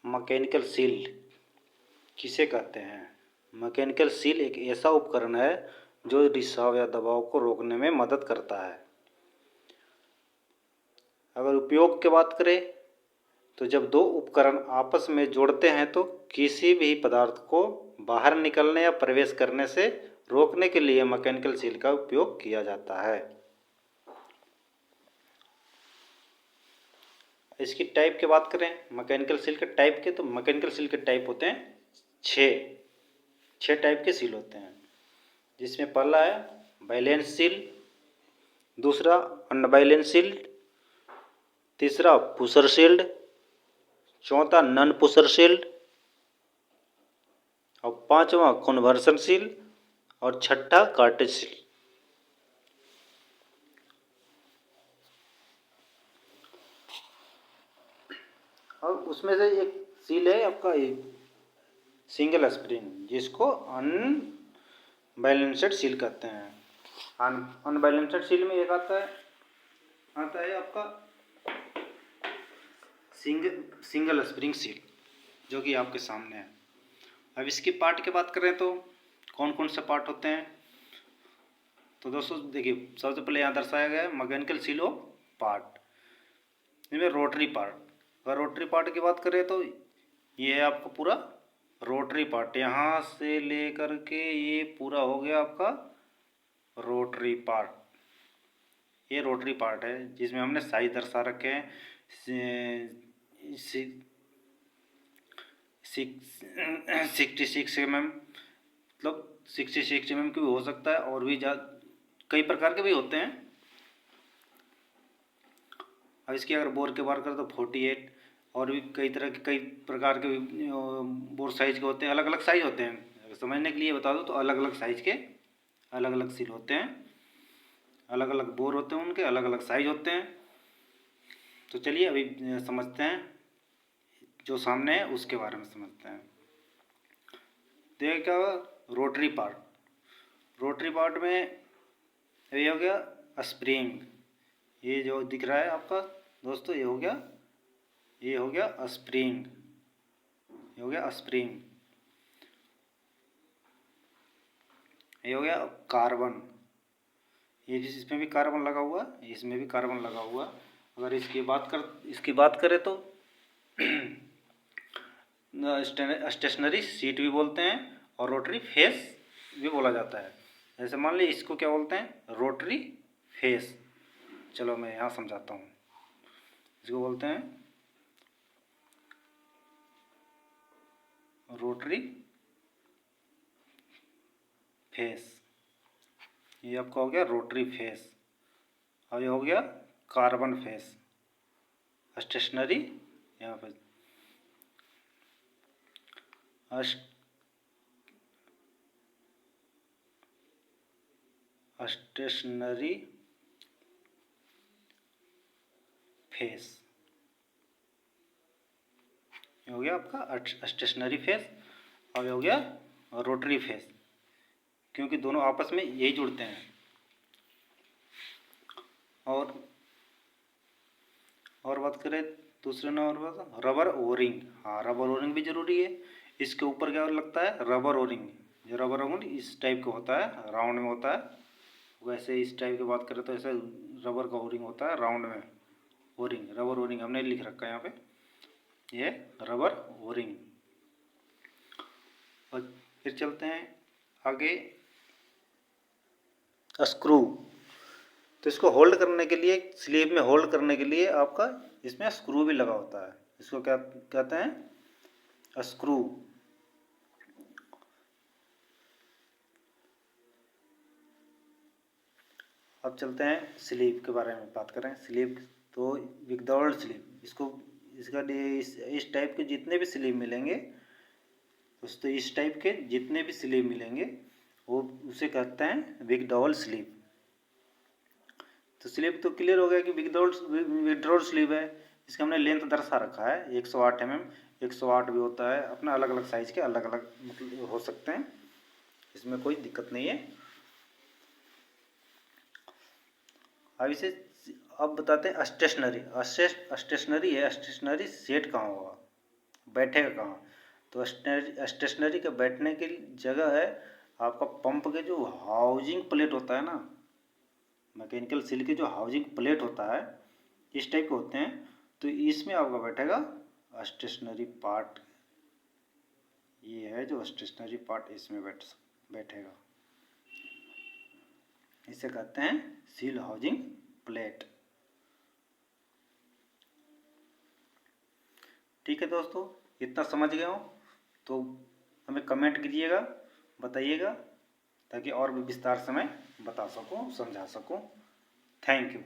Mechanical seal किसे कहते हैं? मैकेनिकल सील एक ऐसा उपकरण है जो रिसाव या दबाव को रोकने में मदद करता है। अगर उपयोग की बात करें तो जब दो उपकरण आपस में जोड़ते हैं तो किसी भी पदार्थ को बाहर निकलने या प्रवेश करने से रोकने के लिए मैकेनिकल सील का उपयोग किया जाता है। इसकी टाइप की बात करें मैकेनिकल सील के टाइप के, तो मैकेनिकल सील के टाइप होते हैं छः टाइप के सील होते हैं, जिसमें पहला है बैलेंस सील, दूसरा अनबैलेंस सील्ड, तीसरा पुशर सील्ड, चौथा नॉन पुशर सील्ड और पांचवा कन्वर्सन सील और छठा कार्टेज सील। और उसमें से एक सील है आपका सिंगल स्प्रिंग, जिसको अनबैलेंस्ड सील कहते हैं। अनबैलेंस्ड सील में एक आता है आपका सिंगल स्प्रिंग सील, जो कि आपके सामने है। अब इसकी पार्ट की बात करें तो कौन कौन से पार्ट होते हैं, तो दोस्तों देखिए सबसे पहले यहाँ दर्शाया गया है मैकेनिकल सील ऑफ पार्ट। इसमें रोटरी पार्ट, अगर रोटरी पार्ट की बात करें तो ये है आपका पूरा रोटरी पार्ट, यहाँ से लेकर के ये पूरा हो गया आपका रोटरी पार्ट। ये रोटरी पार्ट है जिसमें हमने साइज दर्शा रखे हैं 66 mm, मतलब 66 mm की भी हो सकता है और भी कई प्रकार के भी होते हैं। अब इसकी अगर बोर की बात करें तो 48 और भी कई प्रकार के बोर साइज के होते हैं, अलग अलग साइज होते हैं। अगर समझने के लिए बता दूं तो अलग अलग साइज के अलग अलग सील होते हैं, अलग अलग बोर होते हैं, उनके अलग अलग साइज होते हैं। तो चलिए अभी समझते हैं, जो सामने है उसके बारे में समझते हैं। देखिए क्या होगा रोटरी पार्ट, रोटरी पार्ट में ये हो गया स्प्रिंग, ये जो दिख रहा है आपका दोस्तों ये हो गया स्प्रिंग, ये हो गया स्प्रिंग। ये हो गया कार्बन, ये इसमें भी कार्बन लगा हुआ, इसमें भी कार्बन लगा हुआ। अगर इसकी बात करें तो स्टेशनरी सीट भी बोलते हैं और रोटरी फेस भी बोला जाता है। जैसे मान लीजिए इसको क्या बोलते हैं, रोटरी फेस। चलो मैं यहाँ समझाता हूँ, इसको बोलते हैं रोटरी फेस। ये आपका हो गया रोटरी फेस। अब ये हो गया कार्बन फेस, स्टेशनरी यहाँ पर स्टेशनरी फेस, ये हो गया आपका स्टेशनरी फेस। अब ये हो गया रोटरी फेस, क्योंकि दोनों आपस में यही जुड़ते हैं। और बात करें दूसरे नंबर रबर ओरिंग, हाँ रबर ओरिंग भी जरूरी है। इसके ऊपर क्या लगता है रबर ओरिंग, जो रबर ओरिंग इस टाइप का होता है, राउंड में होता है। वैसे इस टाइप की बात करें तो ऐसे रबर का ओरिंग होता है राउंड में, ओरिंग रबर ओरिंग हमने लिख रखा है यहाँ पे, ये रबर ओरिंग। और फिर चलते हैं आगे स्क्रू। तो इसको होल्ड करने के लिए, स्लीव में होल्ड करने के लिए आपका इसमें स्क्रू भी लगा होता है। इसको क्या कहते हैं, स्क्रू। अब चलते हैं स्लीव के बारे में बात करें। स्लीव तो विदाउट स्लीव, इसका इस टाइप के जितने भी स्लीव मिलेंगे दोस्तों, इस टाइप के जितने भी स्लीव मिलेंगे वो उसे कहते हैं विदाउट स्लीव। तो स्लीव तो क्लियर हो गया कि विदाउट स्लीव है। इसका हमने लेंथ दर्शा रखा है 108 mm, 108 भी होता है, अपना अलग अलग साइज के अलग अलग मतलब हो सकते हैं, इसमें कोई दिक्कत नहीं है। अब बताते हैं स्टेशनरी। स्टेशनरी है, स्टेशनरी सेट कहाँ होगा। बैठेगा कहाँ? तो स्टेशनरी के बैठने की जगह है आपका पंप के जो हाउजिंग प्लेट होता है ना, मैकेनिकल सील के जो हाउजिंग प्लेट होता है इस टाइप के होते हैं, तो इसमें आपका बैठेगा स्टेशनरी पार्ट। ये है जो स्टेशनरी पार्ट, इसमें बैठेगा। इसे कहते हैं सील हाउजिंग प्लेट। ठीक है दोस्तों, इतना समझ गए हो तो हमें कमेंट कीजिएगा, बताइएगा, ताकि और भी विस्तार से मैं बता सकूं, समझा सकूं। Thank you.